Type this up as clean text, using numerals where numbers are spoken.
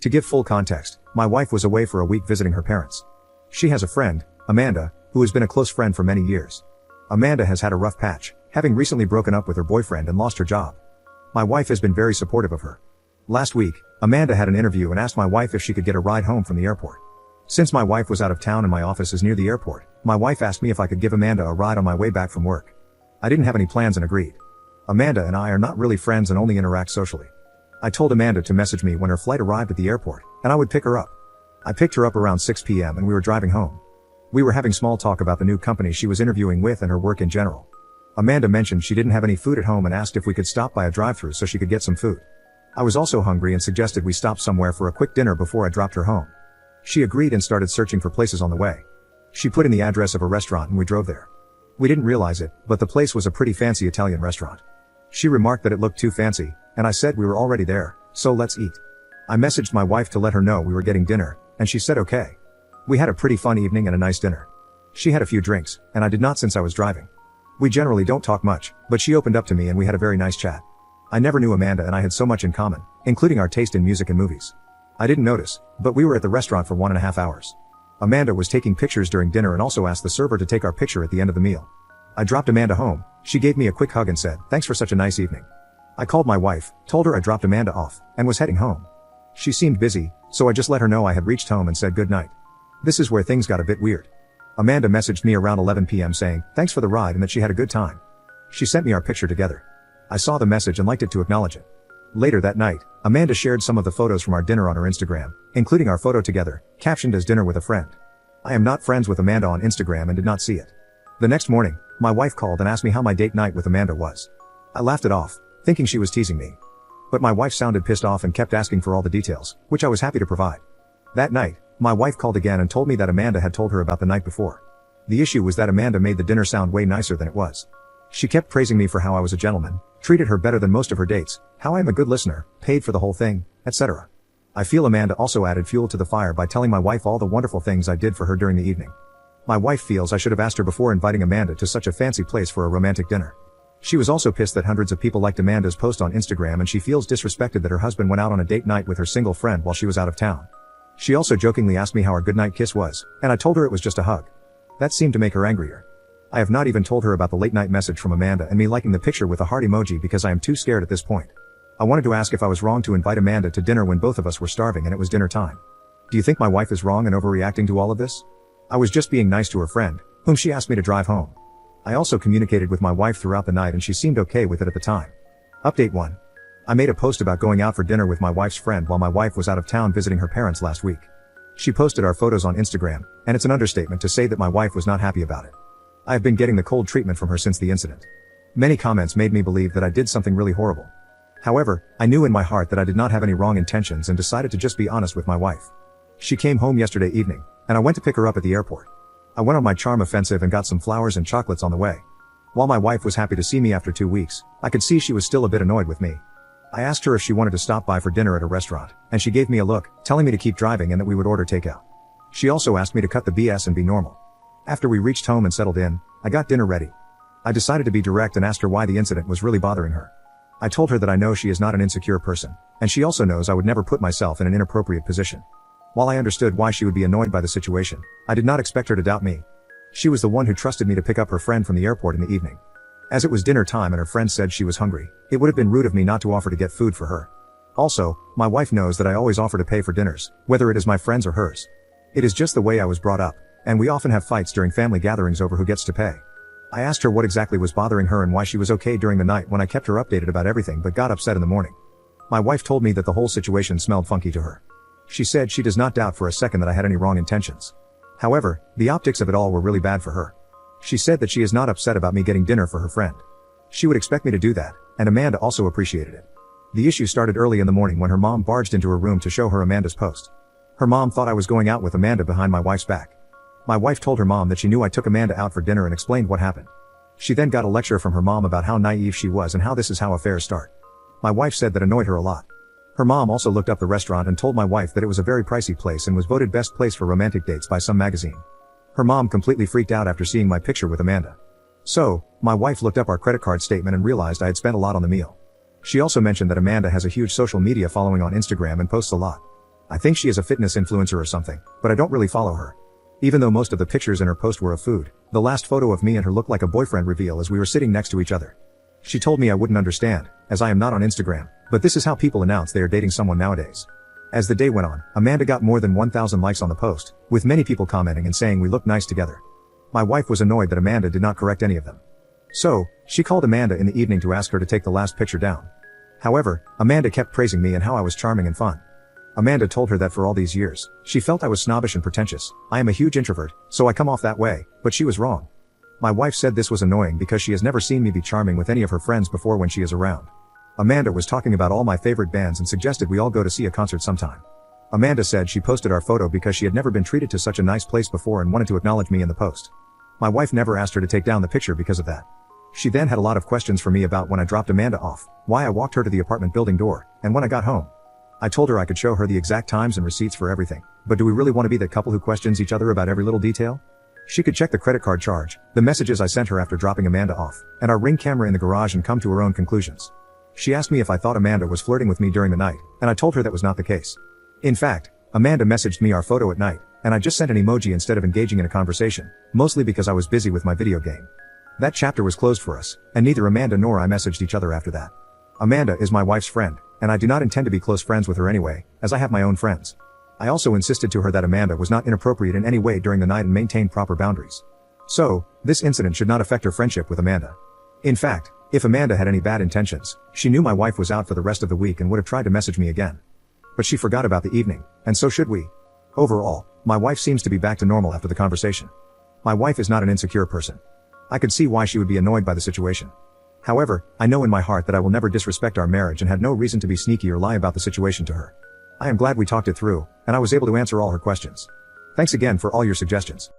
To give full context, my wife was away for a week visiting her parents. She has a friend, Amanda, who has been a close friend for many years. Amanda has had a rough patch, having recently broken up with her boyfriend and lost her job. My wife has been very supportive of her. Last week, Amanda had an interview and asked my wife if she could get a ride home from the airport. Since my wife was out of town and my office is near the airport, my wife asked me if I could give Amanda a ride on my way back from work. I didn't have any plans and agreed. Amanda and I are not really friends and only interact socially. I told Amanda to message me when her flight arrived at the airport, and I would pick her up. I picked her up around 6 p.m. and we were driving home. We were having small talk about the new company she was interviewing with and her work in general. Amanda mentioned she didn't have any food at home and asked if we could stop by a drive-thru so she could get some food. I was also hungry and suggested we stop somewhere for a quick dinner before I dropped her home. She agreed and started searching for places on the way. She put in the address of a restaurant and we drove there. We didn't realize it, but the place was a pretty fancy Italian restaurant. She remarked that it looked too fancy, and I said we were already there, so let's eat. I messaged my wife to let her know we were getting dinner, and she said okay. We had a pretty fun evening and a nice dinner. She had a few drinks, and I did not since I was driving. We generally don't talk much, but she opened up to me and we had a very nice chat. I never knew Amanda and I had so much in common, including our taste in music and movies. I didn't notice, but we were at the restaurant for 1.5 hours. Amanda was taking pictures during dinner and also asked the server to take our picture at the end of the meal. I dropped Amanda home. She gave me a quick hug and said, "Thanks for such a nice evening." I called my wife, told her I dropped Amanda off, and was heading home. She seemed busy, so I just let her know I had reached home and said good night. This is where things got a bit weird. Amanda messaged me around 11 p.m. saying, "Thanks for the ride and that she had a good time." She sent me our picture together. I saw the message and liked it to acknowledge it. Later that night, Amanda shared some of the photos from our dinner on her Instagram, including our photo together, captioned as dinner with a friend. I am not friends with Amanda on Instagram and did not see it. The next morning, my wife called and asked me how my date night with Amanda was. I laughed it off, thinking she was teasing me. But my wife sounded pissed off and kept asking for all the details, which I was happy to provide. That night, my wife called again and told me that Amanda had told her about the night before. The issue was that Amanda made the dinner sound way nicer than it was. She kept praising me for how I was a gentleman, treated her better than most of her dates, how I am a good listener, paid for the whole thing, etc. I feel Amanda also added fuel to the fire by telling my wife all the wonderful things I did for her during the evening. My wife feels I should have asked her before inviting Amanda to such a fancy place for a romantic dinner. She was also pissed that hundreds of people liked Amanda's post on Instagram and she feels disrespected that her husband went out on a date night with her single friend while she was out of town. She also jokingly asked me how our goodnight kiss was, and I told her it was just a hug. That seemed to make her angrier. I have not even told her about the late night message from Amanda and me liking the picture with a heart emoji because I am too scared at this point. I wanted to ask if I was wrong to invite Amanda to dinner when both of us were starving and it was dinner time. Do you think my wife is wrong and overreacting to all of this? I was just being nice to her friend, whom she asked me to drive home. I also communicated with my wife throughout the night and she seemed okay with it at the time. Update 1. I made a post about going out for dinner with my wife's friend while my wife was out of town visiting her parents last week. She posted our photos on Instagram, and it's an understatement to say that my wife was not happy about it. I have been getting the cold treatment from her since the incident. Many comments made me believe that I did something really horrible. However, I knew in my heart that I did not have any wrong intentions and decided to just be honest with my wife. She came home yesterday evening, and I went to pick her up at the airport. I went on my charm offensive and got some flowers and chocolates on the way. While my wife was happy to see me after 2 weeks, I could see she was still a bit annoyed with me. I asked her if she wanted to stop by for dinner at a restaurant, and she gave me a look, telling me to keep driving and that we would order takeout. She also asked me to cut the BS and be normal. After we reached home and settled in, I got dinner ready. I decided to be direct and asked her why the incident was really bothering her. I told her that I know she is not an insecure person, and she also knows I would never put myself in an inappropriate position. While I understood why she would be annoyed by the situation, I did not expect her to doubt me. She was the one who trusted me to pick up her friend from the airport in the evening. As it was dinner time and her friend said she was hungry, it would have been rude of me not to offer to get food for her. Also, my wife knows that I always offer to pay for dinners, whether it is my friend's or hers. It is just the way I was brought up, and we often have fights during family gatherings over who gets to pay. I asked her what exactly was bothering her and why she was okay during the night when I kept her updated about everything but got upset in the morning. My wife told me that the whole situation smelled funky to her. She said she does not doubt for a second that I had any wrong intentions. However, the optics of it all were really bad for her. She said that she is not upset about me getting dinner for her friend. She would expect me to do that, and Amanda also appreciated it. The issue started early in the morning when her mom barged into her room to show her Amanda's post. Her mom thought I was going out with Amanda behind my wife's back. My wife told her mom that she knew I took Amanda out for dinner and explained what happened. She then got a lecture from her mom about how naive she was and how this is how affairs start. My wife said that annoyed her a lot. Her mom also looked up the restaurant and told my wife that it was a very pricey place and was voted best place for romantic dates by some magazine. Her mom completely freaked out after seeing my picture with Amanda. So, my wife looked up our credit card statement and realized I had spent a lot on the meal. She also mentioned that Amanda has a huge social media following on Instagram and posts a lot. I think she is a fitness influencer or something, but I don't really follow her. Even though most of the pictures in her post were of food, the last photo of me and her looked like a boyfriend reveal as we were sitting next to each other. She told me I wouldn't understand, as I am not on Instagram, but this is how people announce they are dating someone nowadays. As the day went on, Amanda got more than 1,000 likes on the post, with many people commenting and saying we looked nice together. My wife was annoyed that Amanda did not correct any of them. So, she called Amanda in the evening to ask her to take the last picture down. However, Amanda kept praising me and how I was charming and fun. Amanda told her that for all these years, she felt I was snobbish and pretentious. I am a huge introvert, so I come off that way, but she was wrong. My wife said this was annoying because she has never seen me be charming with any of her friends before when she is around. Amanda was talking about all my favorite bands and suggested we all go to see a concert sometime. Amanda said she posted our photo because she had never been treated to such a nice place before and wanted to acknowledge me in the post. My wife never asked her to take down the picture because of that. She then had a lot of questions for me about when I dropped Amanda off, why I walked her to the apartment building door, and when I got home. I told her I could show her the exact times and receipts for everything, but do we really want to be that couple who questions each other about every little detail? She could check the credit card charge, the messages I sent her after dropping Amanda off, and our Ring camera in the garage and come to her own conclusions. She asked me if I thought Amanda was flirting with me during the night, and I told her that was not the case. In fact, Amanda messaged me our photo at night, and I just sent an emoji instead of engaging in a conversation, mostly because I was busy with my video game. That chapter was closed for us, and neither Amanda nor I messaged each other after that. Amanda is my wife's friend, and I do not intend to be close friends with her anyway, as I have my own friends. I also insisted to her that Amanda was not inappropriate in any way during the night and maintained proper boundaries. So, this incident should not affect her friendship with Amanda. In fact, if Amanda had any bad intentions, she knew my wife was out for the rest of the week and would have tried to message me again. But she forgot about the evening, and so should we. Overall, my wife seems to be back to normal after the conversation. My wife is not an insecure person. I could see why she would be annoyed by the situation. However, I know in my heart that I will never disrespect our marriage and had no reason to be sneaky or lie about the situation to her. I am glad we talked it through, and I was able to answer all her questions. Thanks again for all your suggestions.